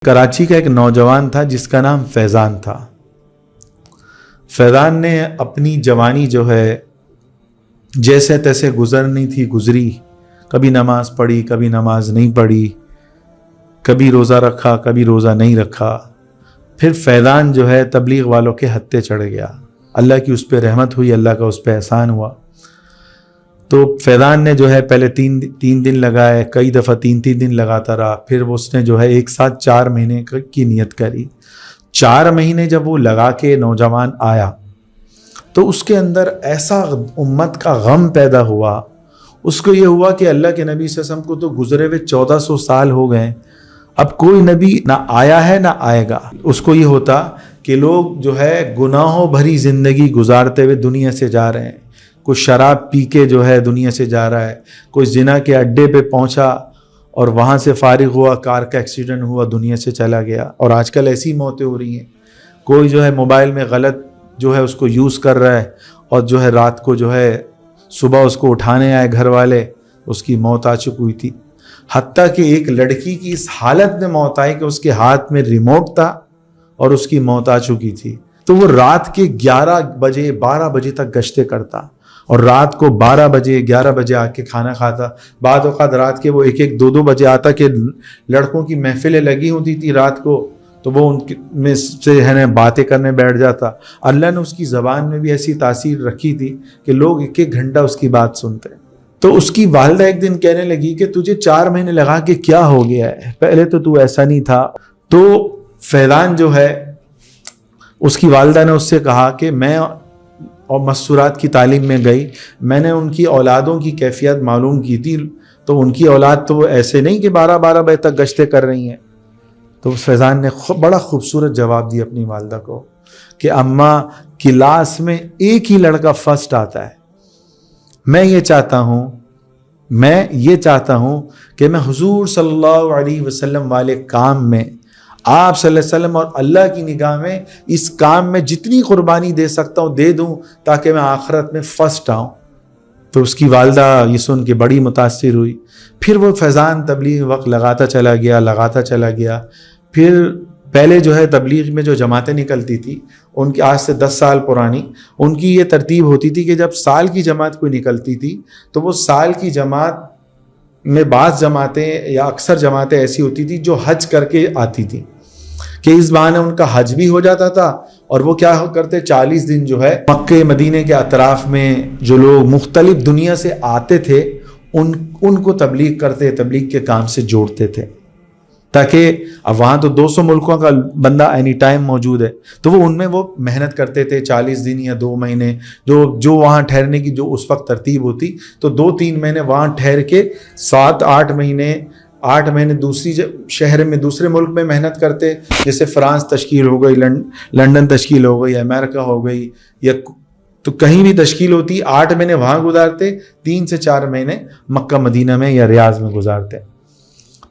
کراچی کا ایک نوجوان تھا جس کا نام فیضان تھا۔ فیضان نے اپنی جوانی جو ہے جیسے تیسے گزرنی تھی گزری، کبھی نماز پڑھی کبھی نماز نہیں پڑھی، کبھی روزہ رکھا کبھی روزہ نہیں رکھا۔ پھر فیضان جو ہے تبلیغ والوں کے ہتھے چڑھ گیا، اللہ کی اس پہ رحمت ہوئی، اللہ کا اس پہ احسان ہوا۔ تو فیضان نے جو ہے پہلے تین دن لگائے، کئی دفعہ تین دن لگاتا رہا، پھر اس نے جو ہے ایک ساتھ 4 مہینے کی نیت کری۔ 4 مہینے جب وہ لگا کے نوجوان آیا تو اس کے اندر ایسا امت کا غم پیدا ہوا، اس کو یہ ہوا کہ اللہ کے نبی صلی اللہ علیہ وسلم کو تو گزرے ہوئے 1400 سال ہو گئے، اب کوئی نبی نہ آیا ہے نہ آئے گا۔ اس کو یہ ہوتا کہ لوگ جو ہے گناہوں بھری زندگی گزارتے ہوئے دنیا سے جا رہے ہیں، کوئی شراب پی کے جو ہے دنیا سے جا رہا ہے، کوئی زنا کے اڈے پہ پہنچا اور وہاں سے فارغ ہوا، کار کا ایکسیڈنٹ ہوا، دنیا سے چلا گیا۔ اور آج کل ایسی موتیں ہو رہی ہیں، کوئی جو ہے موبائل میں غلط جو ہے اس کو یوز کر رہا ہے اور جو ہے رات کو جو ہے صبح اس کو اٹھانے آئے گھر والے، اس کی موت آ چکی ہوئی تھی۔ حتیٰ کہ ایک لڑکی کی اس حالت میں موت آئی کہ اس کے ہاتھ میں ریموٹ تھا اور اس کی موت آ چکی تھی۔ تو وہ رات کے 11 بجے 12 بجے تک گشتیں کرتا اور رات کو 12 بجے 11 بجے آ کے کھانا کھاتا۔ بعد اوقات رات کے وہ 1-2 بجے آتا کہ لڑکوں کی محفلیں لگی ہوتی تھی رات کو، تو وہ ان میں سے ہے نا باتیں کرنے بیٹھ جاتا۔ اللہ نے اس کی زبان میں بھی ایسی تاثیر رکھی تھی کہ لوگ 1 گھنٹہ اس کی بات سنتے۔ تو اس کی والدہ ایک دن کہنے لگی کہ تجھے 4 مہینے لگا کے کیا ہو گیا ہے، پہلے تو ایسا نہیں تھا۔ تو فیضان جو ہے اس کی والدہ نے اس سے کہا کہ میں اور مستورات کی تعلیم میں گئی، میں نے ان کی اولادوں کی کیفیت معلوم کی تھی، تو ان کی اولاد تو ایسے نہیں کہ 12 بجے تک گشتیں کر رہی ہیں۔ تو فیضان نے بڑا خوبصورت جواب دیا اپنی والدہ کو کہ اماں کلاس میں ایک ہی لڑکا فرسٹ آتا ہے، میں یہ چاہتا ہوں کہ میں حضور صلی اللہ علیہ وسلم والے کام میں، آپ صلی اللہ علیہ وسلم اور اللہ کی نگاہ میں اس کام میں جتنی قربانی دے سکتا ہوں دے دوں تاکہ میں آخرت میں فرسٹ آؤں۔ تو اس کی والدہ یہ سن کے بڑی متاثر ہوئی۔ پھر وہ فیضان تبلیغ وقت لگاتا چلا گیا۔ پھر پہلے جو ہے تبلیغ میں جو جماعتیں نکلتی تھی ان کی آج سے 10 سال پرانی، ان کی یہ ترتیب ہوتی تھی کہ جب سال کی جماعت کوئی نکلتی تھی تو وہ سال کی جماعت میں بعض جماعتیں یا اکثر جماعتیں ایسی ہوتی تھی جو حج کر کے آتی تھی کہ اس بہانے ان کا حج بھی ہو جاتا تھا، اور وہ کیا کرتے 40 دن جو ہے مکہ مدینے کے اطراف میں جو لوگ مختلف دنیا سے آتے تھے ان کو تبلیغ کرتے، تبلیغ کے کام سے جوڑتے تھے، تاکہ اب وہاں تو 200 ملکوں کا بندہ اینی ٹائم موجود ہے، تو وہ ان میں وہ محنت کرتے تھے 40 دن یا 2 مہینے جو وہاں ٹھہرنے کی جو اس وقت ترتیب ہوتی، تو 2-3 مہینے وہاں ٹھہر کے 7-8 مہینے دوسری شہر میں دوسرے ملک میں محنت کرتے، جیسے فرانس تشکیل ہو گئی، لنڈن تشکیل ہو گئی، امریکہ ہو گئی، یا تو کہیں بھی تشکیل ہوتی، 8 مہینے وہاں گزارتے، 3 سے 4 مہینے مکہ مدینہ میں یا ریاض میں گزارتے۔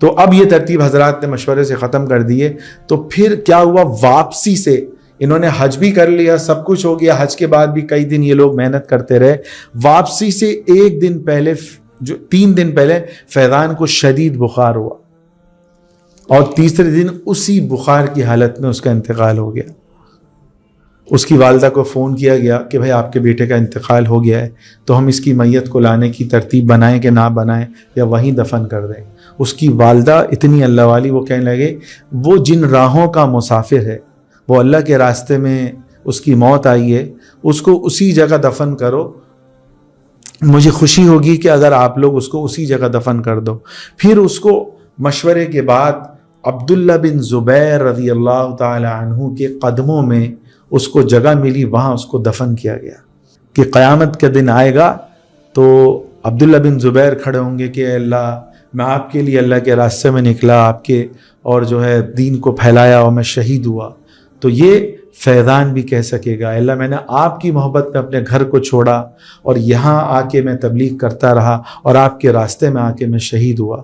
تو اب یہ ترتیب حضرات نے مشورے سے ختم کر دیے۔ تو پھر کیا ہوا، واپسی سے انہوں نے حج بھی کر لیا، سب کچھ ہو گیا، حج کے بعد بھی کئی دن یہ لوگ محنت کرتے رہے۔ واپسی سے 1 دن پہلے 3 دن پہلے فیضان کو شدید بخار ہوا، اور تیسرے دن اسی بخار کی حالت میں اس کا انتقال ہو گیا۔ اس کی والدہ کو فون کیا گیا کہ بھائی آپ کے بیٹے کا انتقال ہو گیا ہے، تو ہم اس کی میت کو لانے کی ترتیب بنائیں کہ نہ بنائیں یا وہیں دفن کر دیں۔ اس کی والدہ اتنی اللہ والی، وہ کہنے لگے وہ جن راہوں کا مسافر ہے، وہ اللہ کے راستے میں اس کی موت آئی ہے، اس کو اسی جگہ دفن کرو، مجھے خوشی ہوگی کہ اگر آپ لوگ اس کو اسی جگہ دفن کر دو۔ پھر اس کو مشورے کے بعد عبداللہ بن زبیر رضی اللہ تعالی عنہ کے قدموں میں اس کو جگہ ملی، وہاں اس کو دفن کیا گیا کہ قیامت کا دن آئے گا تو عبداللہ بن زبیر کھڑے ہوں گے کہ اے اللہ، میں آپ کے لیے اللہ کے راستے میں نکلا، آپ کے اور جو ہے دین کو پھیلایا اور میں شہید ہوا، تو یہ فیضان بھی کہہ سکے گا اللہ میں نے آپ کی محبت میں اپنے گھر کو چھوڑا اور یہاں آ کے میں تبلیغ کرتا رہا اور آپ کے راستے میں آ کے میں شہید ہوا۔